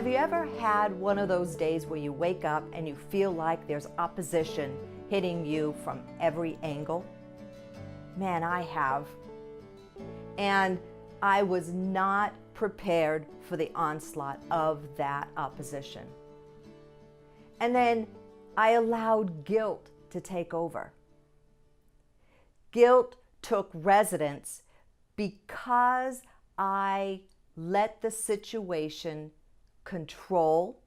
Have you ever had one of those days where you wake up and you feel like there's opposition hitting you from every angle? Man, I have. And I was not prepared for the onslaught of that opposition. And then I allowed guilt to take over. Guilt took residence because I let the situation control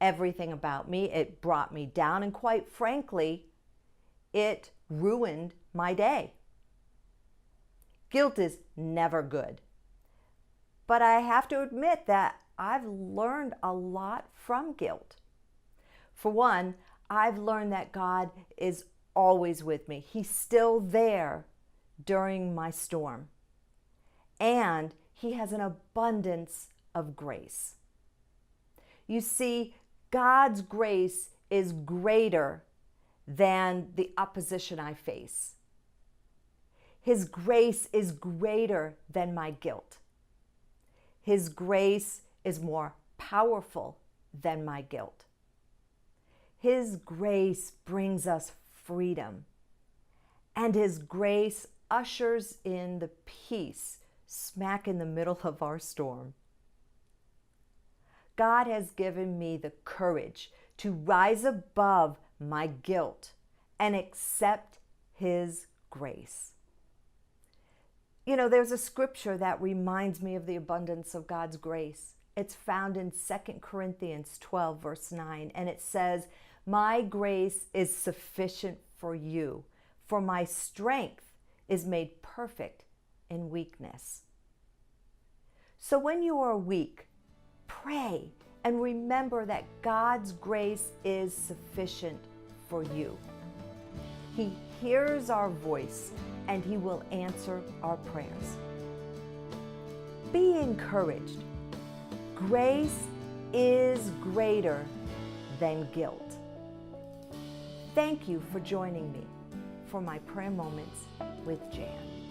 everything about me. It brought me down, and quite frankly, it ruined my day. Guilt is never good. But I have to admit that I've learned a lot from guilt. For one, I've learned that God is always with me. He's still there during my storm. And He has an abundance of grace. You see, God's grace is greater than the opposition I face. His grace is greater than my guilt. His grace is more powerful than my guilt. His grace brings us freedom, and His grace ushers in the peace smack in the middle of our storm. God has given me the courage to rise above my guilt and accept His grace. You know, there's a scripture that reminds me of the abundance of God's grace. It's found in 2 Corinthians 12, verse 9, and it says, "My grace is sufficient for you, for my strength is made perfect in weakness." So when you are weak, pray and remember that God's grace is sufficient for you. He hears our voice and He will answer our prayers. Be encouraged. Grace is greater than guilt. Thank you for joining me for my prayer moments with Jan.